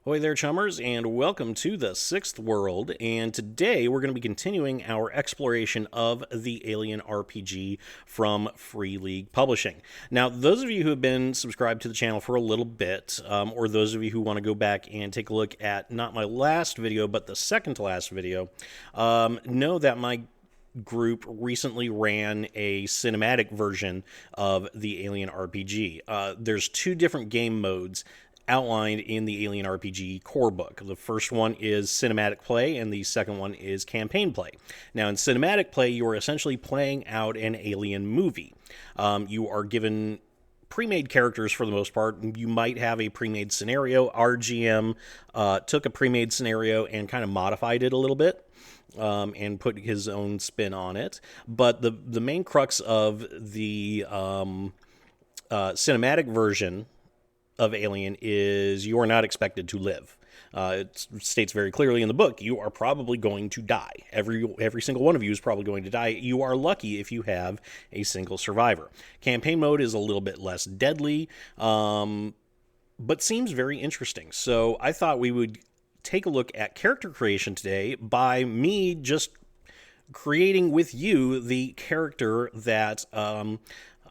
Ahoy there, Chummers, and welcome to the Sixth World. And today we're going to be continuing our exploration of the Alien RPG from Free League Publishing. Now, those of you who have been subscribed to the channel for a little bit, or those of you who want to go back and take a look at not my last video, but the second to last video, know that my group recently ran a cinematic version of the Alien RPG. There's two different game modes outlined in the Alien RPG core book. The first one is cinematic play, and the second one is campaign play. Now, in cinematic play, you are essentially playing out an alien movie. You are given pre-made characters for the most part. You might have a pre-made scenario. Our GM took a pre-made scenario and kind of modified it a little bit. And put his own spin on it. But the main crux of the cinematic version of Alien is you are not expected to live. It states very clearly in the book, you are probably going to die. Every single one of you is probably going to die. You are lucky if you have a single survivor. Campaign mode is a little bit less deadly, but seems very interesting. So I thought we would take a look at character creation today by me just creating with you the character that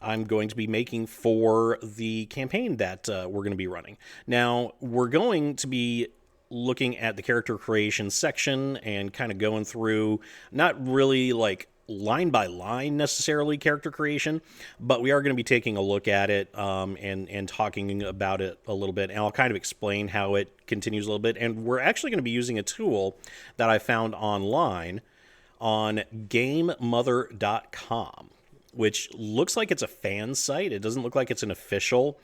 I'm going to be making for the campaign that we're going to be running. Now, we're going to be looking at the character creation section and kind of going through, not really like line by line necessarily character creation, but we are going to be taking a look at it and talking about it a little bit, and I'll kind of explain how it continues a little bit. And we're actually going to be using a tool that I found online on GameMother.com, which looks like it's a fan site. It doesn't look like it's an official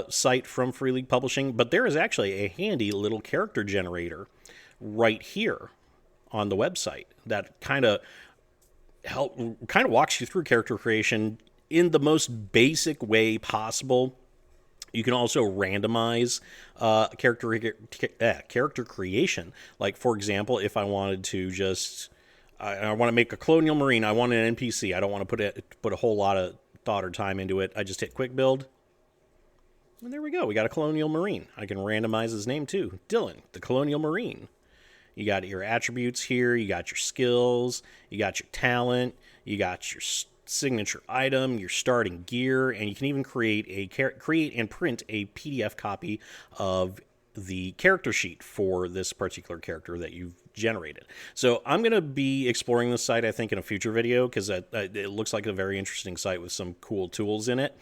site from Free League Publishing, but there is actually a handy little character generator right here on the website that kind of walks you through character creation in the most basic way possible. You can also randomize character creation. Like, for example, if I wanted to I want to make a colonial marine, I want an NPC. I don't want to put a whole lot of thought or time into it. I just hit quick build. And there we go. We got a colonial marine. I can randomize his name too. Dylan, the colonial marine. You got your attributes here, you got your skills, you got your talent, you got your signature item, your starting gear, and you can even create and print a PDF copy of the character sheet for this particular character that you've generated. So I'm going to be exploring this site, I think, in a future video, because it looks like a very interesting site with some cool tools in it.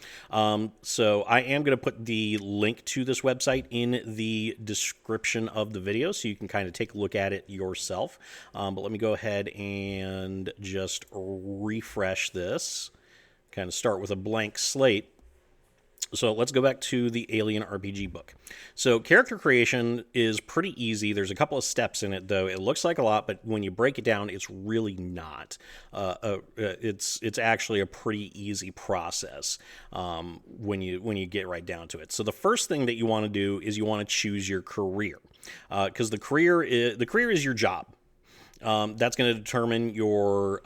So I am going to put the link to this website in the description of the video, so you can kind of take a look at it yourself. But let me go ahead and just refresh this, kind of start with a blank slate. So let's go back to the Alien RPG book. So character creation is pretty easy. There's a couple of steps in it, though. It looks like a lot, but when you break it down, it's really not. It's actually a pretty easy process when you get right down to it. So the first thing that you want to do is you want to choose your career, because the career is your job. That's going to determine your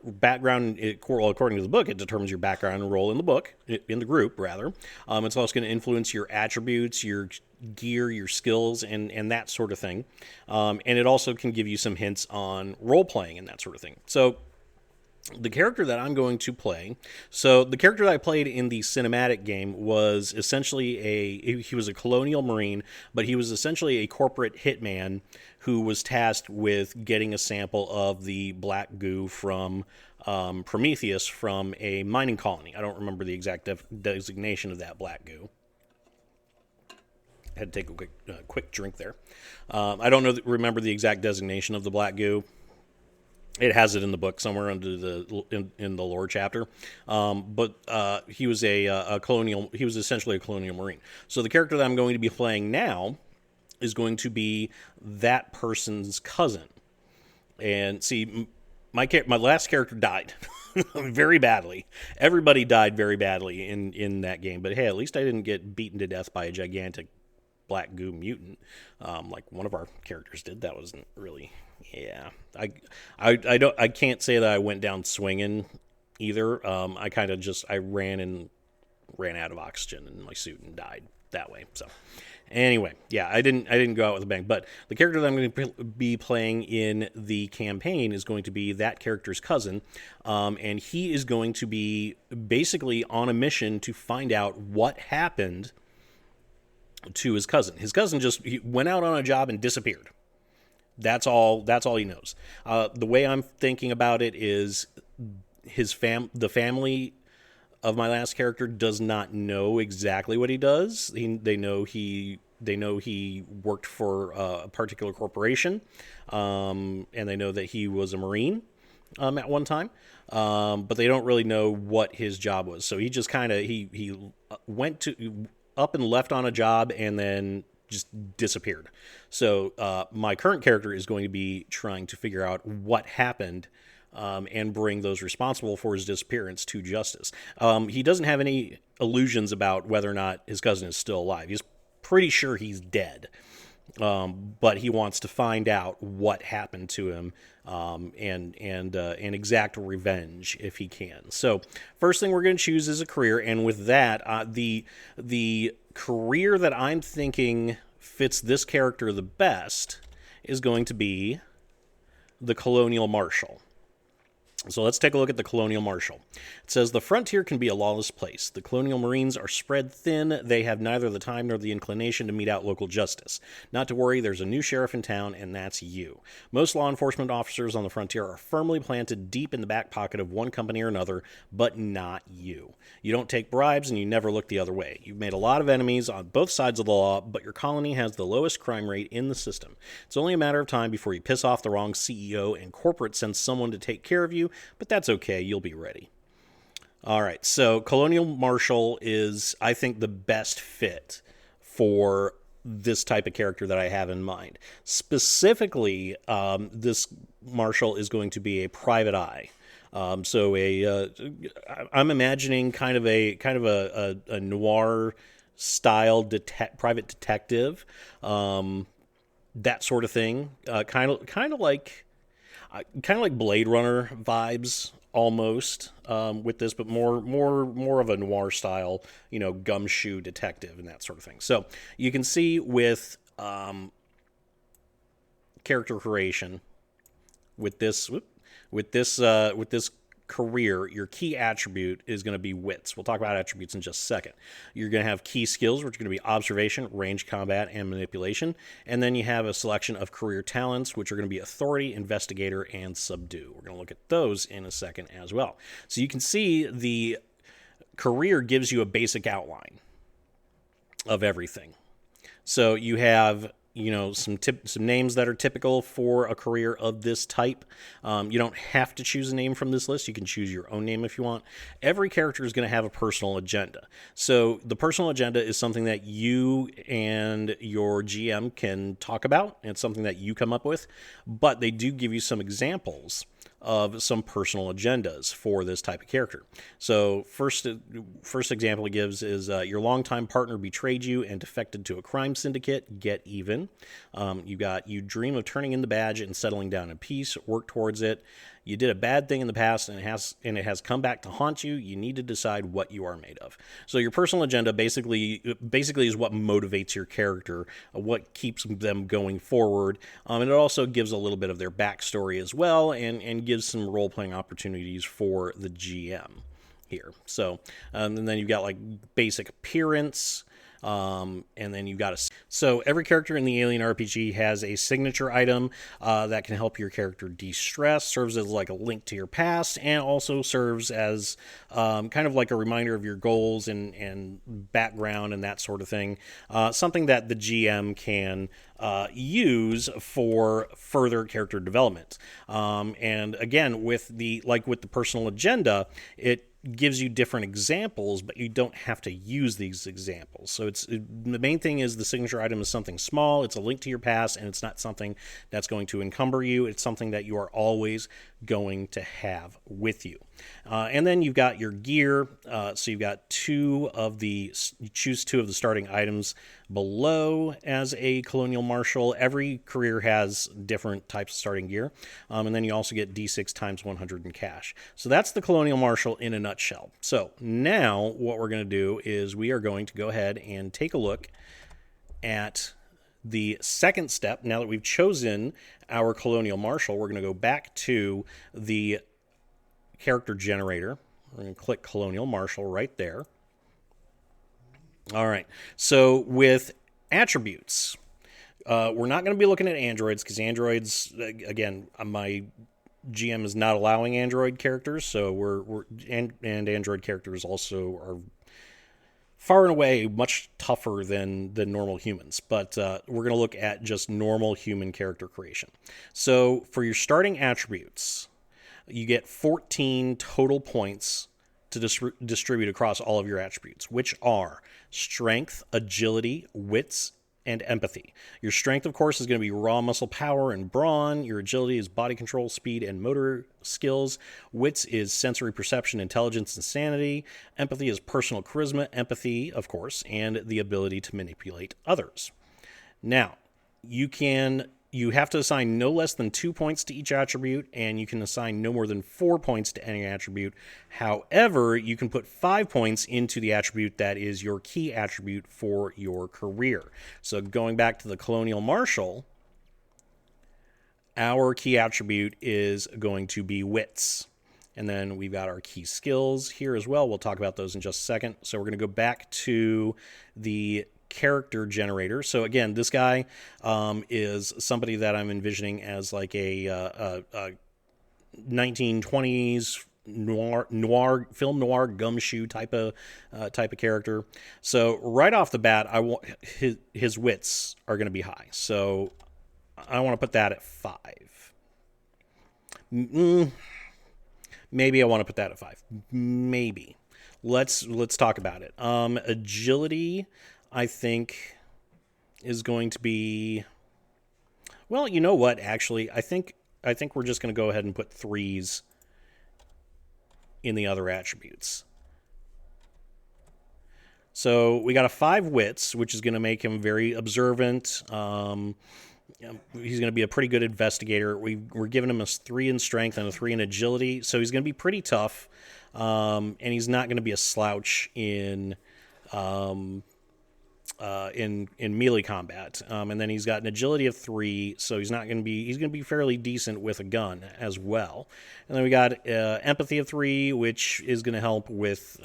background. According to the book, it determines your background and role in the group rather. It's also going to influence your attributes, your gear, your skills, and that sort of thing. And it also can give you some hints on role playing and that sort of thing. So the character that I'm going to play, the character that I played in the cinematic game was essentially he was a colonial marine, but he was essentially a corporate hitman who was tasked with getting a sample of the black goo from Prometheus from a mining colony. I don't remember the exact designation of that black goo. Had to take a quick drink there. I don't remember the exact designation of the black goo. It has it in the book somewhere under in the lore chapter, but he was a colonial. He was essentially a colonial marine. So the character that I'm going to be playing now is going to be that person's cousin. And see, my last character died very badly. Everybody died very badly in that game. But hey, at least I didn't get beaten to death by a gigantic black goo mutant, like one of our characters did. That wasn't really. Yeah, I can't say that I went down swinging either. I kind of just ran out of oxygen in my suit and died that way. So anyway, yeah, I didn't go out with a bang. But the character that I'm going to be playing in the campaign is going to be that character's cousin, and he is going to be basically on a mission to find out what happened to his cousin. His cousin he went out on a job and disappeared. That's all he knows. The way I'm thinking about it is the family of my last character does not know exactly what he does. They know he worked for a particular corporation, and they know that he was a Marine at one time, but they don't really know what his job was. So he just kind of he went up and left on a job and then just disappeared. So my current character is going to be trying to figure out what happened and bring those responsible for his disappearance to justice. He doesn't have any illusions about whether or not his cousin is still alive. He's pretty sure he's dead, but he wants to find out what happened to him and exact revenge if he can. So first thing we're going to choose is a career, and with that, the career that I'm thinking fits this character the best is going to be the Colonial Marshal. So let's take a look at the Colonial Marshal. It says, the frontier can be a lawless place. The Colonial Marines are spread thin. They have neither the time nor the inclination to mete out local justice. Not to worry, there's a new sheriff in town, and that's you. Most law enforcement officers on the frontier are firmly planted deep in the back pocket of one company or another, but not you. You don't take bribes, and you never look the other way. You've made a lot of enemies on both sides of the law, but your colony has the lowest crime rate in the system. It's only a matter of time before you piss off the wrong CEO and corporate sends someone to take care of you, but that's okay. You'll be ready. All right, so Colonial Marshal is, I think, the best fit for this type of character that I have in mind. Specifically, this Marshal is going to be a private eye. I'm imagining kind of a noir style private detective, that sort of thing. Kind of like Blade Runner vibes almost with this, but more of a noir style, gumshoe detective and that sort of thing. So you can see with character creation with this career, your key attribute is going to be wits. We'll talk about attributes in just a second. You're going to have key skills, which are going to be observation, range combat, and manipulation. And then you have a selection of career talents, which are going to be authority, investigator, and subdue. We're going to look at those in a second as well. So you can see the career gives you a basic outline of everything. So you have some names that are typical for a career of this type. You don't have to choose a name from this list. You can choose your own name if you want. Every character is going to have a personal agenda. So the personal agenda is something that you and your GM can talk about. And it's something that you come up with. But they do give you some examples of some personal agendas for this type of character. So first example it gives is your longtime partner betrayed you and defected to a crime syndicate. Get even. You dream of turning in the badge and settling down in peace. Work towards it. You did a bad thing in the past and it has come back to haunt you. You need to decide what you are made of. So your personal agenda basically is what motivates your character, what keeps them going forward. And it also gives a little bit of their backstory as well and gives some role-playing opportunities for the GM here. So, and then you've got like basic appearance, and then you've got so every character in the Alien RPG has a signature item that can help your character de-stress, serves as like a link to your past, and also serves as kind of like a reminder of your goals and background and that sort of thing. Something that the GM can use for further character development. And again, with the personal agenda, it gives you different examples, but you don't have to use these examples. So the main thing is the signature item is something small, it's a link to your past, and it's not something that's going to encumber you. It's something that you are always going to have with you. And then you've got your gear. So you've got you choose two of the starting items below as a Colonial Marshal. Every career has different types of starting gear. And then you also get D6 times 100 in cash. So that's the Colonial Marshal in a nutshell. So now what we're going to do is we are going to go ahead and take a look at the second step. Now that we've chosen our Colonial Marshal, we're going to go back to the character generator. We're going to click Colonial Marshal right there. All right. So with attributes, we're not going to be looking at androids because androids, again, my GM is not allowing android characters, so and android characters also are far and away much tougher than normal humans. But we're going to look at just normal human character creation. So for your starting attributes, you get 14 total points to distribute across all of your attributes, which are strength, agility, wits, and empathy. Your strength, of course, is going to be raw muscle power and brawn. Your agility is body control, speed, and motor skills. Wits is sensory perception, intelligence, and sanity. Empathy is personal charisma, empathy, of course, and the ability to manipulate others. Now, you have to assign no less than 2 points to each attribute, and you can assign no more than 4 points to any attribute. However, you can put 5 points into the attribute that is your key attribute for your career. So going back to the Colonial Marshal, our key attribute is going to be wits. And then we've got our key skills here as well. We'll talk about those in just a second. So we're going to go back to the character generator. So again, this guy is somebody that I'm envisioning as like a 1920s noir film noir gumshoe type of character. So right off the bat, I want his wits are going to be high. So I want to put that at 5. Maybe I want to put that at 5. Maybe. Let's talk about it. Agility, I think, is going to be... Well, you know what, actually? I think we're just going to go ahead and put 3s in the other attributes. So we got a 5 wits, which is going to make him very observant. He's going to be a pretty good investigator. We're giving him a 3 in strength and a 3 in agility, so he's going to be pretty tough. And he's not going to be a slouch in melee combat. And then he's got an agility of 3, so he's going to be fairly decent with a gun as well. And then we got empathy of 3, which is going to help with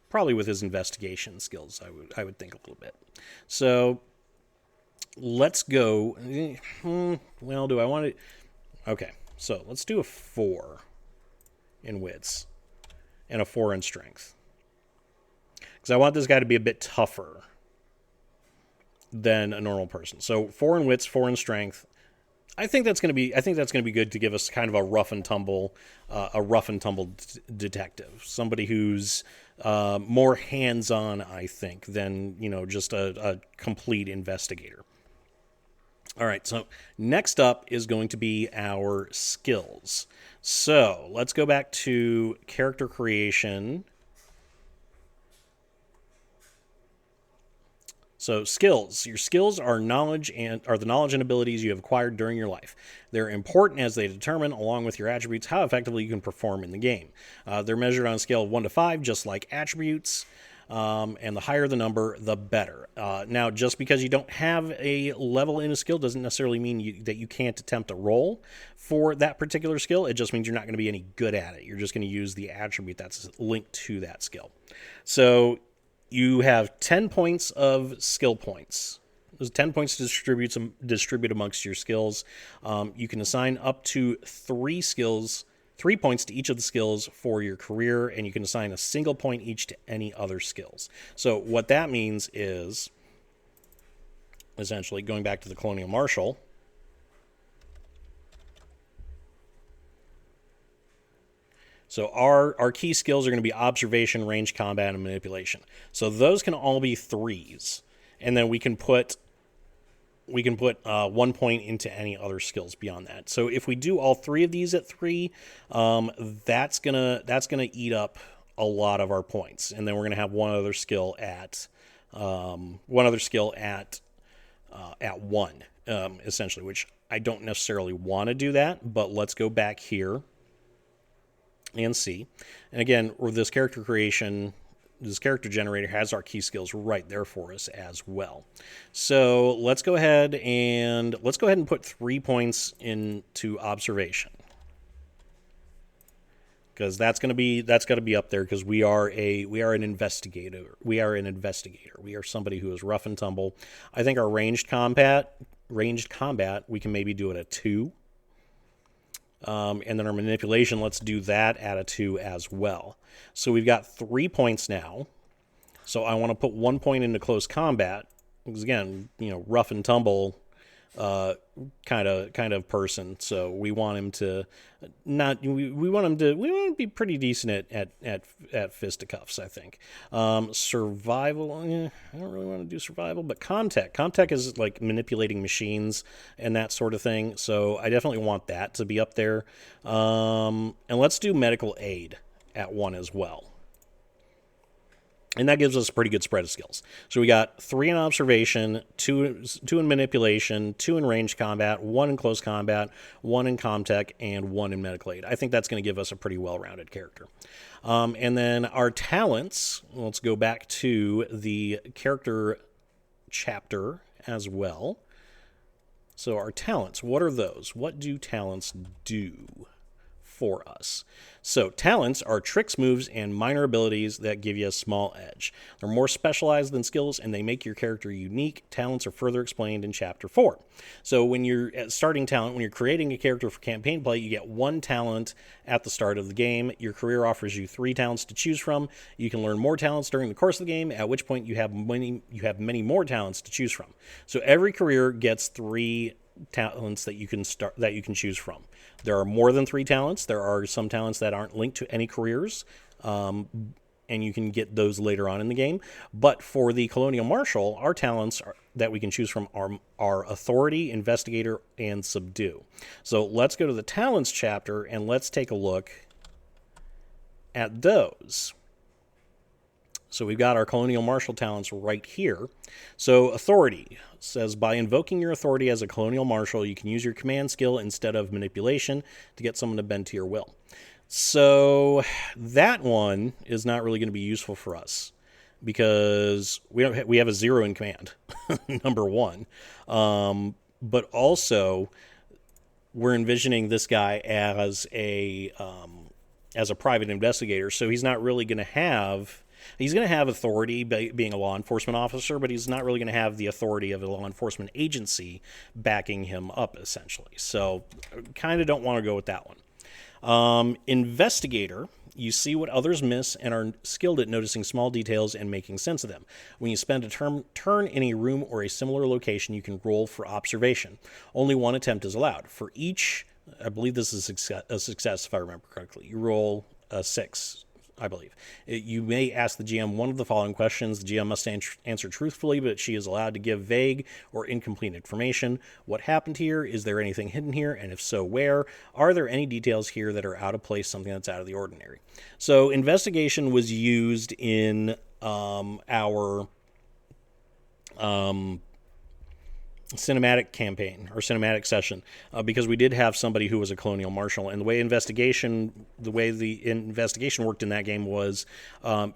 probably with his investigation skills. I would think a little bit. So let's go. Well, do I want to? Okay, so let's do a 4 in wits and a 4 in strength, because I want this guy to be a bit tougher than a normal person. So 4 in wits, 4 in strength. I think that's going to be good to give us kind of a rough and tumble detective, somebody who's more hands-on, I think, than just a complete investigator. All right, so next up is going to be our skills. So let's go back to character creation. So skills. Your skills are the knowledge and abilities you have acquired during your life. They're important as they determine, along with your attributes, how effectively you can perform in the game. They're measured on a scale of 1 to 5, just like attributes. And the higher the number, the better. Now, just because you don't have a level in a skill doesn't necessarily mean that you can't attempt a roll for that particular skill. It just means you're not going to be any good at it. You're just going to use the attribute that's linked to that skill. So you have 10 points of skill points. There's 10 points to distribute amongst your skills. You can assign up to 3 points to each of the skills for your career, and you can assign a single point each to any other skills. So what that means is, essentially, going back to the Colonial Marshal, so our key skills are going to be observation, range combat, and manipulation. So those can all be 3s, and then we can put 1 point into any other skills beyond that. So if we do all 3 of these at 3, that's gonna eat up a lot of our points, and then we're gonna have one other skill at 1, essentially, which I don't necessarily want to do that. But let's go back here and C. And again, with this character creation, this character generator has our key skills right there for us as well. So let's go ahead and put 3 points into observation, because that's going to be up there, because we are an investigator. We are somebody who is rough and tumble. I think our ranged combat we can maybe do it at 2. And then our manipulation, let's do that at a 2 as well. So we've got 3 points now. So I want to put 1 point into close combat, because again, rough and tumble kind of person. So we want him to we want to be pretty decent at fisticuffs, I think. Survival, I don't really want to do survival, but Comtech is like manipulating machines and that sort of thing. So I definitely want that to be up there. And let's do medical aid at 1 as well. And that gives us a pretty good spread of skills. So we got 3 in observation, 2 in manipulation, 2 in ranged combat, 1 in close combat, 1 in comtech, and 1 in medical aid. I think that's going to give us a pretty well-rounded character. And then our talents, let's go back to the character chapter as well. So our talents, what are those? What do talents do for us? So talents are tricks, moves, and minor abilities that give you a small edge. They're more specialized than skills, and they make your character unique. Talents are further explained in Chapter 4. So when you're at starting talent, when you're creating a character for campaign play, you get 1 talent at the start of the game. Your career offers you 3 talents to choose from. You can learn more talents during the course of the game, at which point you have many more talents to choose from. So every career gets 3 talents that you can choose from. There are more than 3 talents. There are some talents that aren't linked to any careers, and you can get those later on in the game. But for the Colonial Marshal, our talents that we can choose from are Authority, Investigator, and Subdue. So let's go to the Talents chapter and let's take a look at those. So we've got our Colonial Marshal talents right here. So Authority says, by invoking your authority as a Colonial Marshal, you can use your command skill instead of manipulation to get someone to bend to your will. So that one is not really going to be useful for us, because we have a 0 in command, number 1. But also, we're envisioning this guy as a private investigator, so he's not really going to have... He's going to have authority being a law enforcement officer, but he's not really going to have the authority of a law enforcement agency backing him up, essentially. So kind of don't want to go with that one. Investigator, you see what others miss and are skilled at noticing small details and making sense of them. When you spend a turn in a room or a similar location, you can roll for observation. Only 1 attempt is allowed. For each, I believe this is a success if I remember correctly, you roll a 6. I believe. You may ask the GM one of the following questions. The GM must answer truthfully, but she is allowed to give vague or incomplete information. What happened here? Is there anything hidden here? And if so, where? Are there any details here that are out of place, something that's out of the ordinary? So investigation was used in our cinematic campaign or cinematic session, because we did have somebody who was a Colonial Marshal, and the way the investigation worked in that game was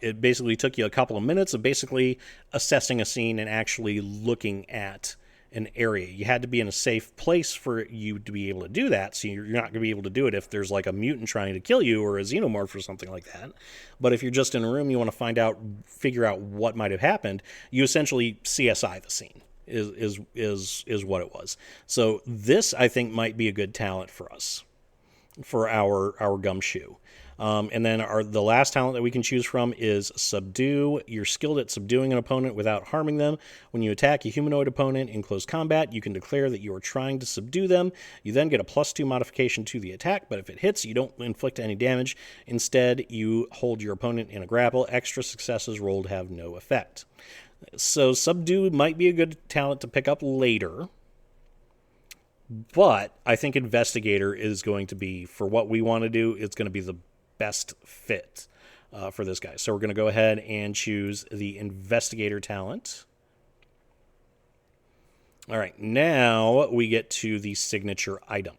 it basically took you a couple of minutes of basically assessing a scene and actually looking at an area. You had to be in a safe place for you to be able to do that, so you're not going to be able to do it if there's like a mutant trying to kill you or a xenomorph or something like that. But if you're just in a room, you want to figure out what might have happened, you essentially CSI the scene. Is what it was. So this, I think, might be a good talent for us, for our gumshoe. And then the last talent that we can choose from is Subdue. You're skilled at subduing an opponent without harming them. When you attack a humanoid opponent in close combat, you can declare that you are trying to subdue them. You then get a +2 modification to the attack, but if it hits, you don't inflict any damage. Instead, you hold your opponent in a grapple. Extra successes rolled have no effect. So Subdue might be a good talent to pick up later, but I think Investigator is going to be, for what we want to do, it's going to be the best fit for this guy. So we're going to go ahead and choose the Investigator talent. All right, now we get to the signature item.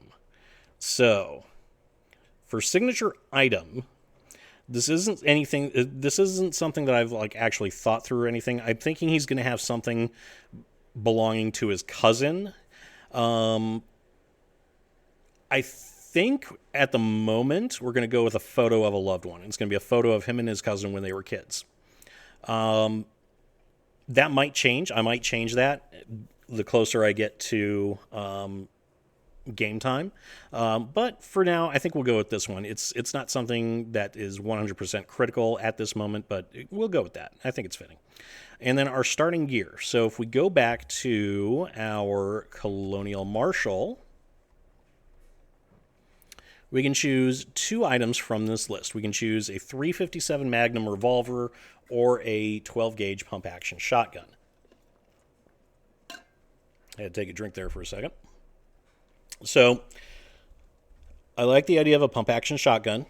So For signature item, this isn't anything. This isn't something that I've like actually thought through or anything. I'm thinking he's going to have something belonging to his cousin. I think at the moment we're going to go with a photo of a loved one. It's going to be a photo of him and his cousin when they were kids. That might change. I might change that the closer I get to game time. But for now, I think we'll go with this one. It's not something that is 100% critical at this moment, but we'll go with that. I think it's fitting. And then our starting gear. So if we go back to our Colonial Marshal, we can choose 2 items from this list. We can choose a .357 Magnum revolver or a 12-gauge pump-action shotgun. I had to take a drink there for a second. So I like the idea of a pump-action shotgun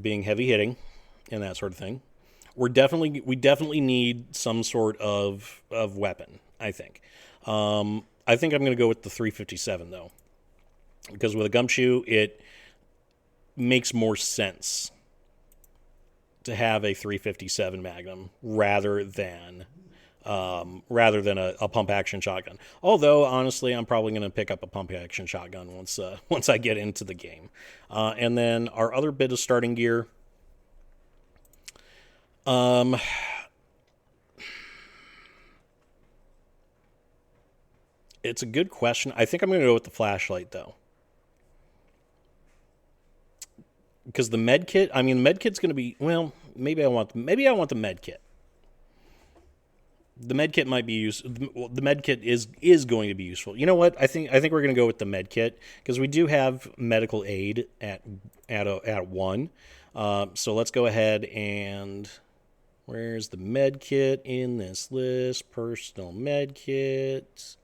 being heavy-hitting and that sort of thing. We definitely need some sort of weapon, I think. I think I'm going to go with the .357, though, because with a gumshoe, it makes more sense to have a .357 Magnum rather than a pump action shotgun. Although honestly, I'm probably going to pick up a pump action shotgun once I get into the game. And then our other bit of starting gear. It's a good question. I think I'm going to go with the flashlight though. Because the med kit, the med kit's going to be, well, maybe I want the med kit. The med kit might be the med kit is going to be useful. You know what? I think we're going to go with the med kit because we do have medical aid at 1. So let's go ahead and where's the med kit in this list? Personal med kit.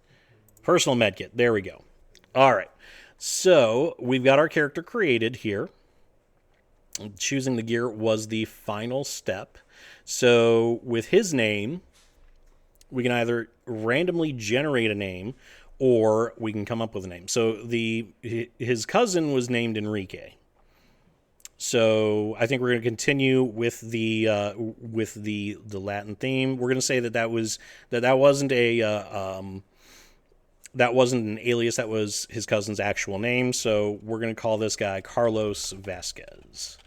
There we go. All right. So we've got our character created here. Choosing the gear was the final step. So with his name, we can either randomly generate a name or we can come up with a name. So his cousin was named Enrique. So I think we're going to continue with the Latin theme. We're going to say that wasn't an alias. That was his cousin's actual name. So we're going to call this guy Carlos Vasquez.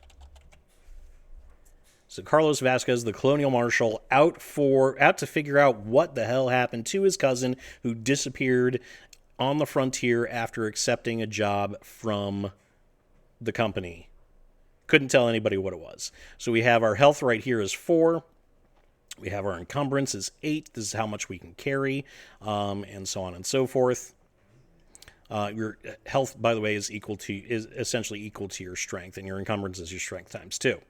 So Carlos Vasquez, the Colonial Marshal, out to figure out what the hell happened to his cousin who disappeared on the frontier after accepting a job from the company. Couldn't tell anybody what it was. So we have our health right here is 4. We have our encumbrance is 8. This is how much we can carry, and so on and so forth. Your health, by the way, is essentially equal to your strength, and your encumbrance is your strength times 2.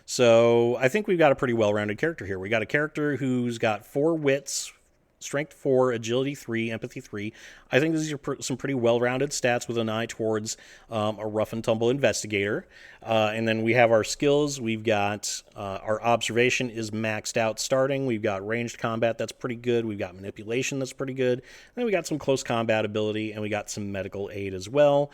So I think we've got a pretty well-rounded character here. We got a character who's got 4 wits, strength 4, agility 3, empathy 3. I think these are some pretty well-rounded stats with an eye towards a rough-and-tumble investigator. And then we have our skills. We've got our observation is maxed out starting. We've got ranged combat. That's pretty good. We've got manipulation. That's pretty good. And then we got some close combat ability, and we got some medical aid as well.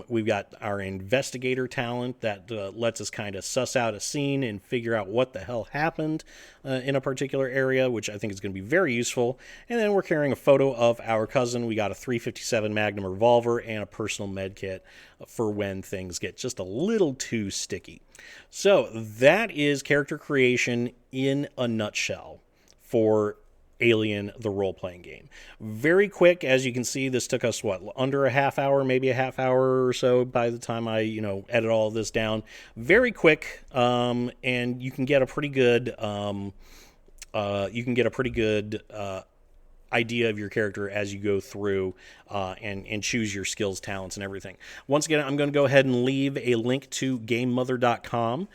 We've got our investigator talent that lets us kind of suss out a scene and figure out what the hell happened in a particular area, which I think is going to be very useful. And then we're carrying a photo of our cousin. We got a .357 Magnum revolver and a personal med kit for when things get just a little too sticky. So that is character creation in a nutshell for Alien, the role-playing game. Very quick, as you can see, this took us, under a half hour, maybe a half hour or so by the time I, edit all of this down. Very quick, and you can get a pretty good, idea of your character as you go through and choose your skills, talents, and everything. Once again, I'm going to go ahead and leave a link to GameMother.com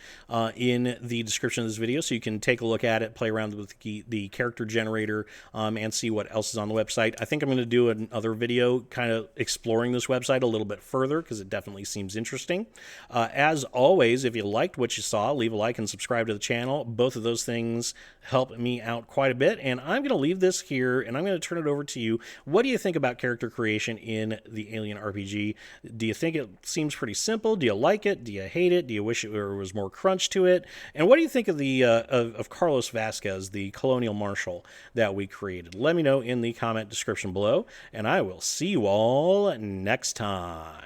in the description of this video so you can take a look at it, play around with the character generator, and see what else is on the website. I think I'm going to do another video kind of exploring this website a little bit further because it definitely seems interesting. As always, if you liked what you saw, leave a like and subscribe to the channel. Both of those things help me out quite a bit, and I'm going to leave this here, and I'm going going to turn it over to you. What do you think about character creation in the Alien RPG? Do you think it seems pretty simple? Do you like it? Do you hate it? Do you wish there was more crunch to it? And what do you think of the of Carlos Vasquez, the Colonial Marshal that we created? Let me know in the comment description below, and I will see you all next time.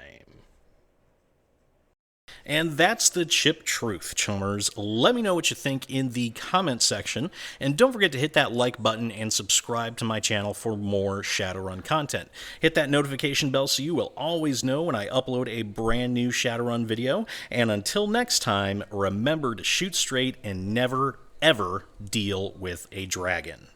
And that's the chip truth, chummers. Let me know what you think in the comment section, and don't forget to hit that like button and subscribe to my channel for more Shadowrun content. Hit that notification bell so you will always know when I upload a brand new Shadowrun video, and until next time, remember to shoot straight and never, ever deal with a dragon.